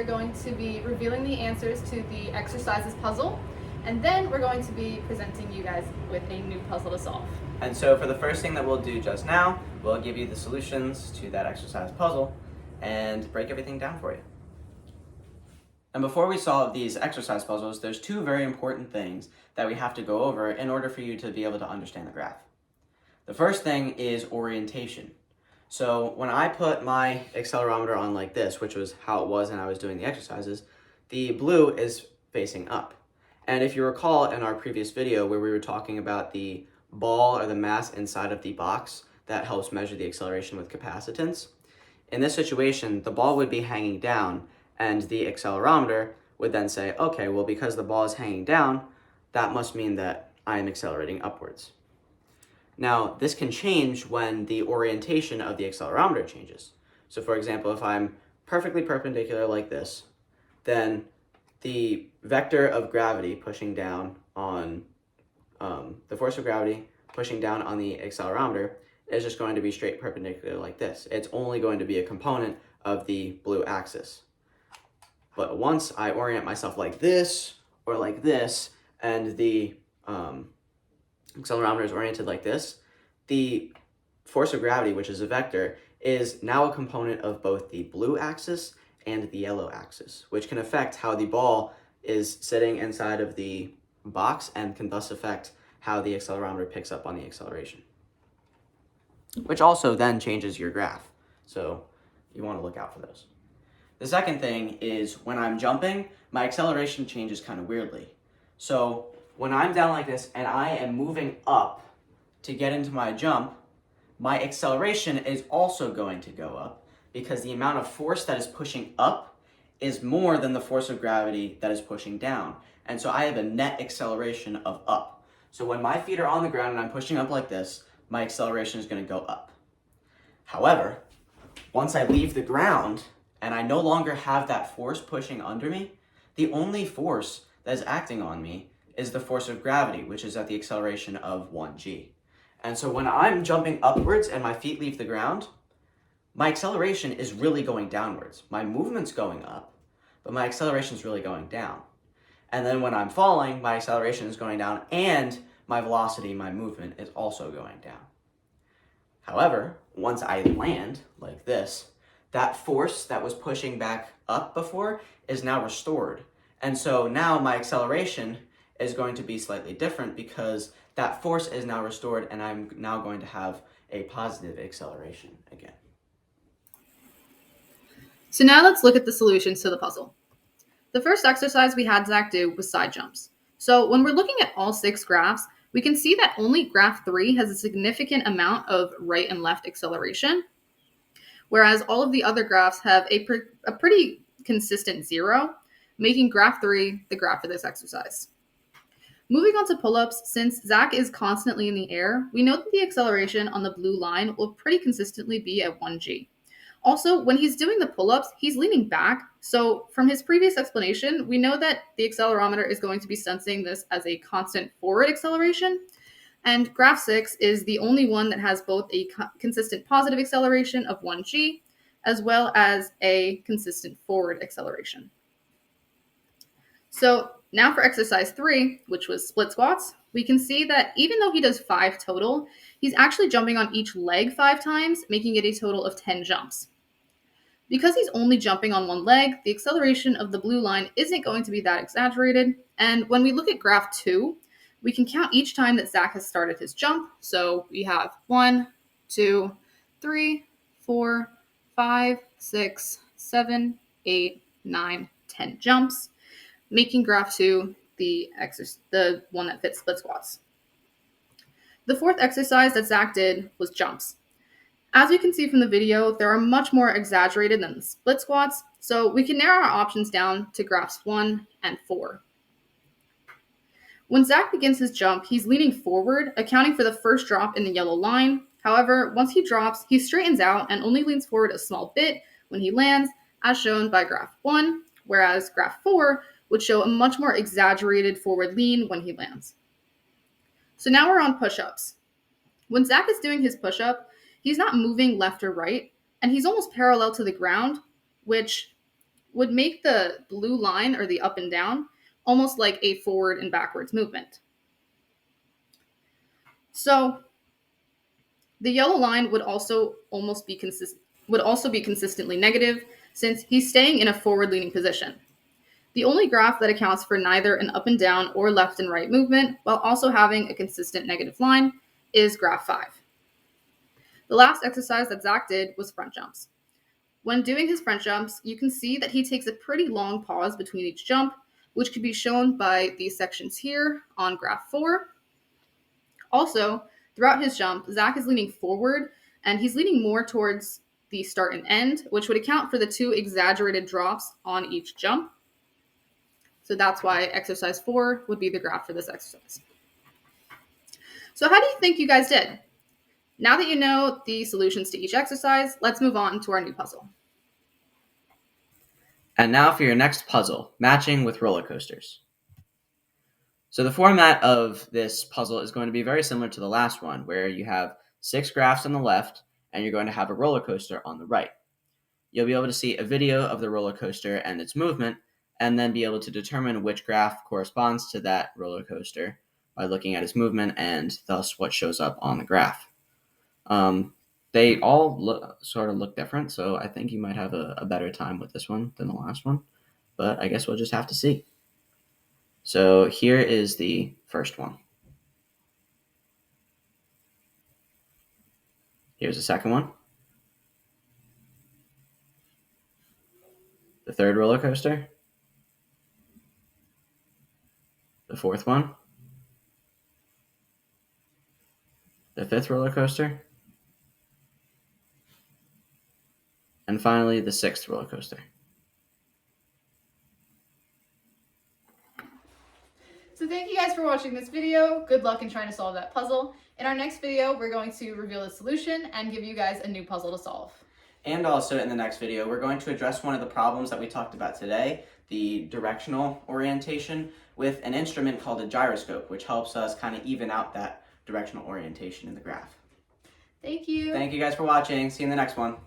going to be revealing the answers to the exercises puzzle, and then we're going to be presenting you guys with a new puzzle to solve. And so for the first thing that we'll do just now, we'll give you the solutions to that exercise puzzle and break everything down for you. And before we solve these exercise puzzles, there's two very important things that we have to go over in order for you to be able to understand the graph. The first thing is orientation. So when I put my accelerometer on like this, which was how it was when I was doing the exercises, the blue is facing up. And if you recall in our previous video where we were talking about the ball or the mass inside of the box that helps measure the acceleration with capacitance, in this situation, the ball would be hanging down and the accelerometer would then say, okay, well, because the ball is hanging down, that must mean that I am accelerating upwards. Now, this can change when the orientation of the accelerometer changes. So for example, if I'm perfectly perpendicular like this, then the vector of gravity pushing down on, the force of gravity pushing down on the accelerometer is just going to be straight perpendicular like this. It's only going to be a component of the blue axis. But once I orient myself like this or like this, and the accelerometer is oriented like this, the force of gravity, which is a vector, is now a component of both the blue axis and the yellow axis, which can affect how the ball is sitting inside of the box and can thus affect how the accelerometer picks up on the acceleration, which also then changes your graph. So you want to look out for those. The second thing is when I'm jumping, my acceleration changes kind of weirdly. So when I'm down like this and I am moving up to get into my jump, my acceleration is also going to go up because the amount of force that is pushing up is more than the force of gravity that is pushing down. And so I have a net acceleration of up. So when my feet are on the ground and I'm pushing up like this, my acceleration is going to go up. However, once I leave the ground and I no longer have that force pushing under me, the only force that is acting on me is the force of gravity, which is at the acceleration of 1g. And so when I'm jumping upwards and my feet leave the ground, my acceleration is really going downwards. My movement's going up, but my acceleration is really going down. And then when I'm falling, my acceleration is going down and my velocity, my movement, is also going down. However, once I land like this, that force that was pushing back up before is now restored. And so now my acceleration is going to be slightly different because that force is now restored and I'm now going to have a positive acceleration again. So now let's look at the solutions to the puzzle. The first exercise we had Zach do was side jumps. So when we're looking at all 6 graphs, we can see that only graph 3 has a significant amount of right and left acceleration, whereas all of the other graphs have a pretty consistent 0, making graph 3 the graph for this exercise. Moving on to pull-ups, since Zach is constantly in the air, we know that the acceleration on the blue line will pretty consistently be at 1g. Also, when he's doing the pull-ups, he's leaning back, so from his previous explanation, we know that the accelerometer is going to be sensing this as a constant forward acceleration, and graph 6 is the only one that has both a consistent positive acceleration of 1g, as well as a consistent forward acceleration. So now for exercise 3, which was split squats, we can see that even though he does 5 total, he's actually jumping on each leg 5 times, making it a total of 10 jumps. Because he's only jumping on one leg, the acceleration of the blue line isn't going to be that exaggerated. And when we look at graph 2, we can count each time that Zach has started his jump. So we have 1, 2, 3, 4, 5, 6, 7, 8, 9, 10 jumps, making graph 2 the one that fits split squats. The fourth exercise that Zach did was jumps. As you can see from the video, they are much more exaggerated than the split squats, so we can narrow our options down to graphs 1 and 4. When Zach begins his jump, he's leaning forward, accounting for the first drop in the yellow line. However, once he drops, he straightens out and only leans forward a small bit when he lands, as shown by graph 1, whereas graph 4 would show a much more exaggerated forward lean when he lands. So now we're on push-ups. When Zach is doing his push-up, he's not moving left or right, and he's almost parallel to the ground, which would make the blue line, or the up and down, almost like a forward and backwards movement. So the yellow line would also be consistently negative, since he's staying in a forward-leaning position. The only graph that accounts for neither an up and down or left and right movement while also having a consistent negative line is graph 5. The last exercise that Zach did was front jumps. When doing his front jumps, you can see that he takes a pretty long pause between each jump, which can be shown by these sections here on graph 4. Also, throughout his jump, Zach is leaning forward, and he's leaning more towards the start and end, which would account for the 2 exaggerated drops on each jump. So that's why exercise 4 would be the graph for this exercise. So how do you think you guys did? Now that you know the solutions to each exercise, let's move on to our new puzzle. And now for your next puzzle, matching with roller coasters. So the format of this puzzle is going to be very similar to the last one, where you have 6 graphs on the left, and you're going to have a roller coaster on the right. You'll be able to see a video of the roller coaster and its movement, and then be able to determine which graph corresponds to that roller coaster by looking at its movement and thus what shows up on the graph. They all sort of look different, so I think you might have a better time with this one than the last one, but I guess we'll just have to see. So here is the first one. Here's the second one. The third roller coaster. The fourth one. The fifth roller coaster. And finally, the sixth roller coaster. So thank you guys for watching this video. Good luck in trying to solve that puzzle. In our next video, we're going to reveal the solution and give you guys a new puzzle to solve. And also in the next video, we're going to address one of the problems that we talked about today, the directional orientation, with an instrument called a gyroscope, which helps us kind of even out that directional orientation in the graph. Thank you. Thank you guys for watching. See you in the next one.